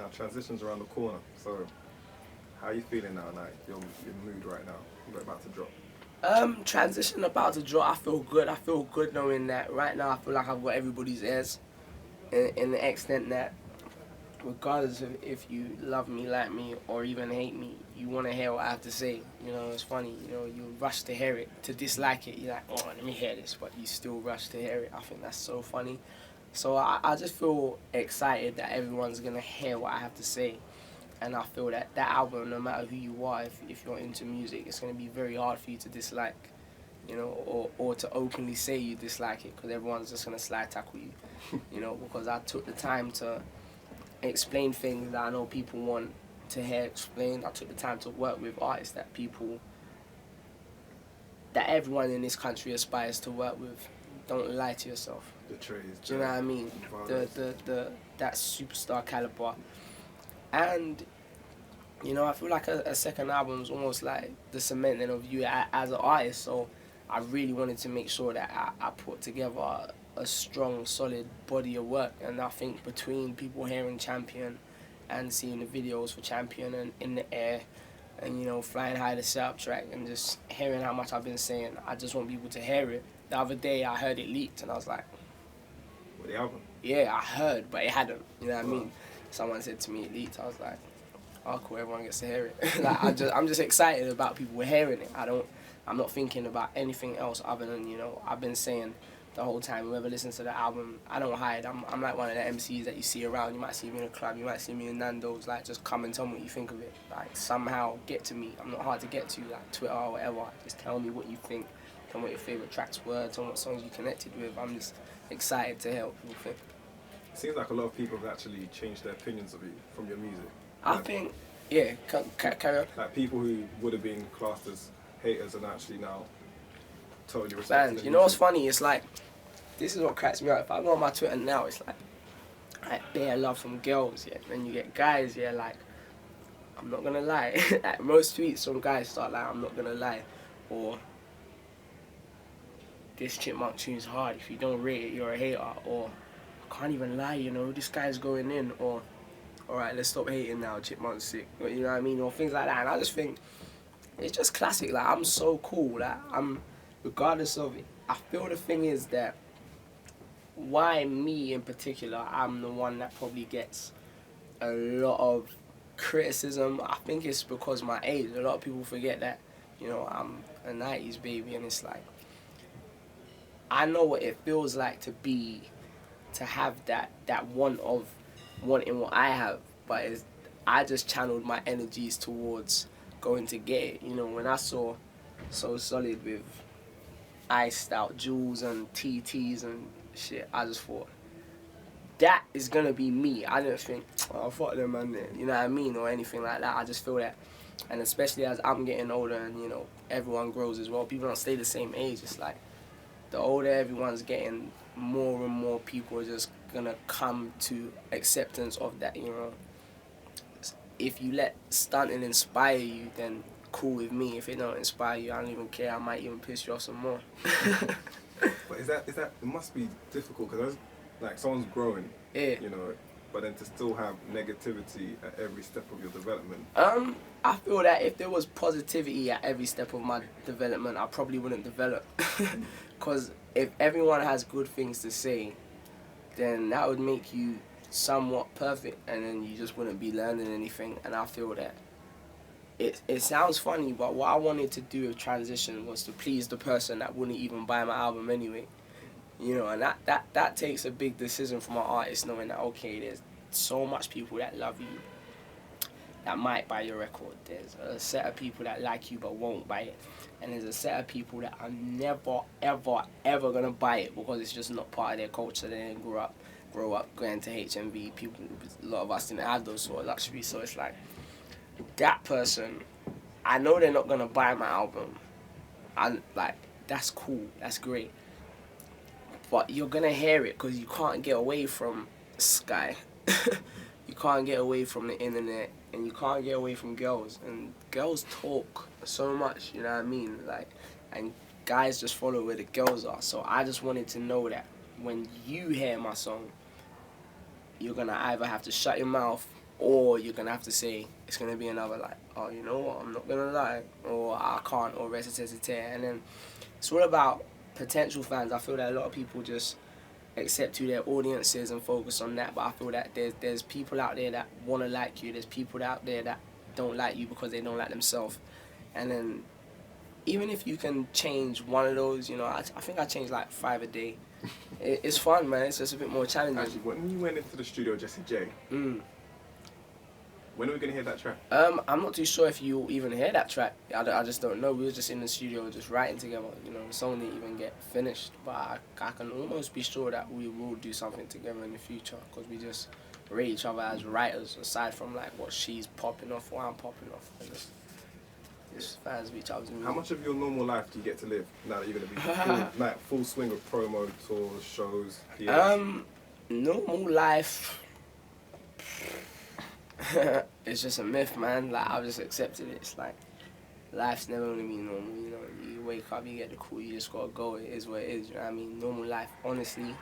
Now transition's around the corner. So how are you feeling now? Like your mood right now? You're about to drop. Transition about to drop. I feel good. I feel good knowing that right now I feel like I've got everybody's ears in the extent that regardless of if you love me, like me, or even hate me, you want to hear what I have to say. You know, it's funny. You know, you rush to hear it, to dislike it. You're like, oh, let me hear this, but you still rush to hear it. I think that's so funny. So I just feel excited that everyone's gonna hear what I have to say, and I feel that that album, no matter who you are, if you're into music, it's gonna be very hard for you to dislike. You know, or to openly say you dislike it, because everyone's just gonna slide tackle you. You know, because I took the time to explain things that I know people want to hear explained. I took the time to work with artists that everyone in this country aspires to work with. Don't lie to yourself. The trees. Do you know what I mean? The that superstar caliber. And you know, I feel like a second album is almost like the cementing of you as an artist. So I really wanted to make sure that I put together a strong, solid body of work. And I think between people hearing Champion and seeing the videos for Champion and In the Air and, you know, Flying High, the setup track, and just hearing how much I've been saying, I just want people to hear it. The other day I heard it leaked and I was like, What, the album? yeah, I heard, but it hadn't. You know what I mean? Someone said to me it leaked. I was like, oh cool, everyone gets to hear it. Like I'm just excited about people hearing it. I'm not thinking about anything else other than, you know, I've been saying the whole time, whoever listens to the album, I don't hide. I'm like one of the MCs that you see around. You might see me in a club, you might see me in Nando's. Like, just come and tell me what you think of it. Like, somehow get to me. I'm not hard to get to, like Twitter or whatever. Just tell me what you think. Tell me what your favourite tracks were. Tell me what songs you connected with. I'm just excited to hear what people think. It seems like a lot of people have actually changed their opinions of you from your music. I think, yeah, carry on. Like people who would have been classed as haters and actually now totally respect. Fans, you know what's funny? It's like, this is what cracks me up. If I go on my Twitter now, it's like bare love from girls, yeah. Then you get guys, yeah, like, I'm not gonna lie. Like, most tweets, some guys start like, I'm not gonna lie. Or, this Chipmunk tune's hard. If you don't rate it, you're a hater. Or, I can't even lie, you know, this guy's going in. Or, alright, let's stop hating now, Chipmunk's sick. You know what I mean? Or things like that. And I just think, it's just classic. Like, I'm so cool. Like, regardless of it, I feel the thing is that why me in particular, I'm the one that probably gets a lot of criticism. I think it's because my age. A lot of people forget that, you know, I'm a 90s baby, and it's like, I know what it feels like to have that want of wanting what I have, but I just channeled my energies towards going to get it. You know, when I saw So Solid with Iced Out Jules and TTs and shit, I just thought, that is gonna be me. I didn't think, oh, fuck them, man, you know what I mean, or anything like that. I just feel that, and especially as I'm getting older and, you know, everyone grows as well, people don't stay the same age. It's like, the older everyone's getting, more and more people are just gonna come to acceptance of that, you know. If you let stunting inspire you, then cool with me. If it don't inspire you, I don't even care. I might even piss you off some more. But is that it must be difficult because like someone's growing, Yeah. you know, but then to still have negativity at every step of your development. I feel that if there was positivity at every step of my development, I probably wouldn't develop. Because if everyone has good things to say, then that would make you somewhat perfect, and then you just wouldn't be learning anything. And I feel that it sounds funny, but what I wanted to do with Transition was to please the person that wouldn't even buy my album anyway. You know, and that takes a big decision for my artist, knowing that, okay, there's so much people that love you that might buy your record. There's a set of people that like you but won't buy it. And there's a set of people that are never, ever, ever gonna buy it because it's just not part of their culture. They didn't grow up going to HMV. People, a lot of us didn't have those sort of luxuries. So it's like, that person, I know they're not gonna buy my album. And like, that's cool, that's great. But you're gonna hear it because you can't get away from Sky. You can't get away from the internet, and you can't get away from girls. And girls talk so much, you know what I mean? Like, and guys just follow where the girls are. So I just wanted to know that when you hear my song, you're gonna either have to shut your mouth or you're gonna have to say it's gonna be another like, oh, you know what, I'm not gonna lie, or I can't, or recite, and then it's all about potential fans. I feel that a lot of people just accept who their audience is and focus on that, but I feel that there's people out there that want to like you, there's people out there that don't like you because they don't like themselves, and then even if you can change one of those, you know, I think I change like 5 a day. It's fun, man. It's just a bit more challenging. Actually, when you went into the studio, Jesse J, when are we going to hear that track? I'm not too sure if you'll even hear that track. I just don't know. We were just in the studio just writing together. You know, the song didn't even get finished. But I can almost be sure that we will do something together in the future because we just rate each other as writers, aside from like what she's popping off or I'm popping off. Just fans of each other's music. How much of your normal life do you get to live now that you're going to be full swing of promo, tours, shows? Normal life... it's just a myth, man. Like, I've just accepted it. It's like life's never gonna be normal. You know, you wake up, you get the call, you just gotta go. It is what it is. You know what I mean? Normal life, honestly,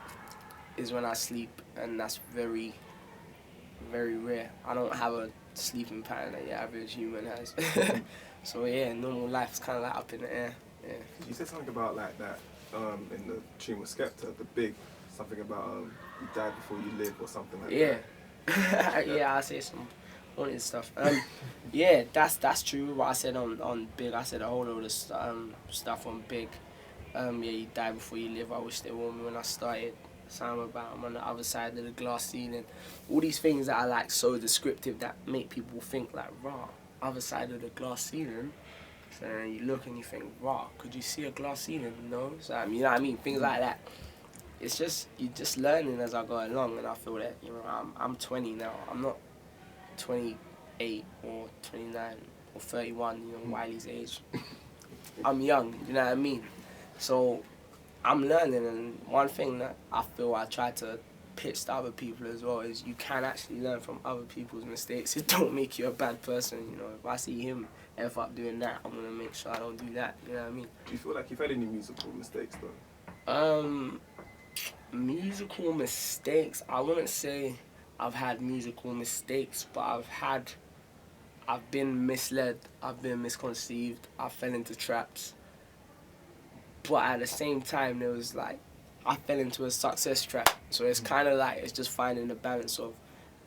is when I sleep, and that's very, very rare. I don't have a sleeping pattern that your average human has. So yeah, normal life is kind of like up in the air. Yeah. You said something about like that in the tune with Skepta, the big something about you died before you live or something like that. Yeah, I say some haunted stuff. Yeah, that's true. What I said on Big, I said a whole load of stuff on Big. Yeah, you die before you live. I wish they warned me when I started. Something about I'm on the other side of the glass ceiling. All these things that are like so descriptive that make people think like, raw, other side of the glass ceiling. So then you look and you think, raw, could you see a glass ceiling? No. So you know what I mean? Things like that. It's just, you're just learning as I go along, and I feel that, you know, I'm 20 now. I'm not 28 or 29 or 31, you know, Wiley's age. I'm young, you know what I mean? So I'm learning, and one thing that I feel I try to pitch to other people as well is you can actually learn from other people's mistakes. It don't make you a bad person, you know. If I see him F up doing that, I'm going to make sure I don't do that, you know what I mean? Do you feel like you've had any musical mistakes, though? Musical mistakes, I wouldn't say I've had musical mistakes, but I've been misled, I've been misconceived, I fell into traps. But at the same time, there was like, I fell into a success trap. So it's kind of like, it's just finding the balance of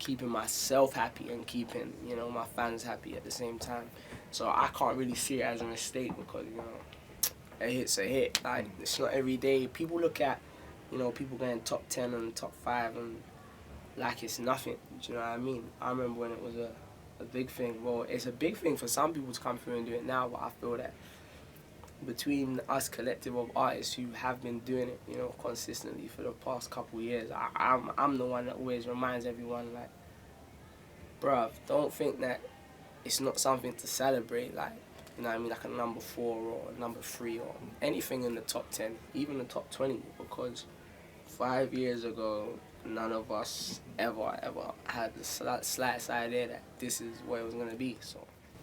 keeping myself happy and keeping, you know, my fans happy at the same time. So I can't really see it as a mistake because, you know, a hit's a hit. Like, it's not every day. People look at, you know, people getting top 10 and top 5 and like it's nothing. Do you know what I mean? I remember when it was a big thing. Well, it's a big thing for some people to come through and do it now, but I feel that between us collective of artists who have been doing it, you know, consistently for the past couple of years, I'm the one that always reminds everyone, like, bruv, don't think that it's not something to celebrate, like, you know what I mean, like a number 4 or a number 3 or anything in the top 10, even the top 20, because 5 years ago, none of us ever had the slightest idea that this is what it was going to be, so.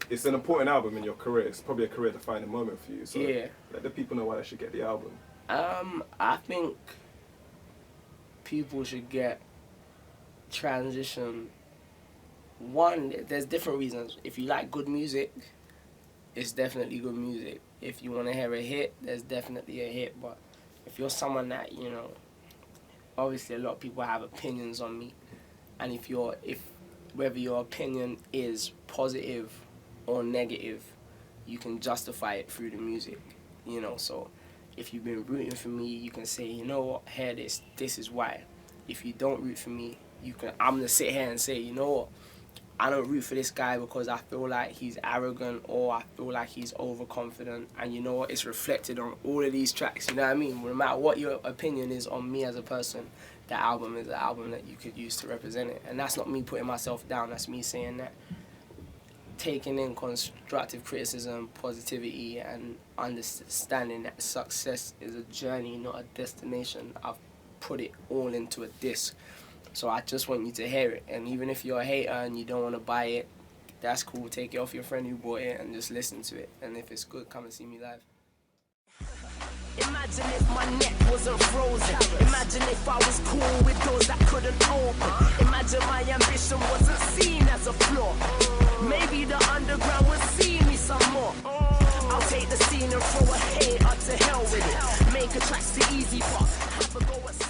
It's an important album in your career. It's probably a career-defining moment for you, so yeah. Let the people know why they should get the album. I think people should get Transition. One, there's different reasons. If you like good music, it's definitely good music. If you want to hear a hit, there's definitely a hit. But if you're someone that, you know, obviously a lot of people have opinions on me, and whether your opinion is positive or negative, you can justify it through the music, you know. So if you've been rooting for me, you can say, you know what, hear this is why. If you don't root for me, I'm gonna sit here and say, you know what, I don't root for this guy because I feel like he's arrogant or I feel like he's overconfident, and you know what, it's reflected on all of these tracks, you know what I mean? No matter what your opinion is on me as a person, that album is an album that you could use to represent it. And that's not me putting myself down, that's me saying that taking in constructive criticism, positivity, and understanding that success is a journey, not a destination. I've put it all into a disc. So I just want you to hear it. And even if you're a hater and you don't want to buy it, that's cool. Take it off your friend who bought it and just listen to it. And if it's good, come and see me live. Imagine if my neck wasn't frozen. Imagine if I was cool with those that couldn't open. Imagine my ambition wasn't seen as was a flaw. Maybe the underground will see me some more. I'll take the scene and throw a hater to hell with it. Make a track's the easy part. Have a go at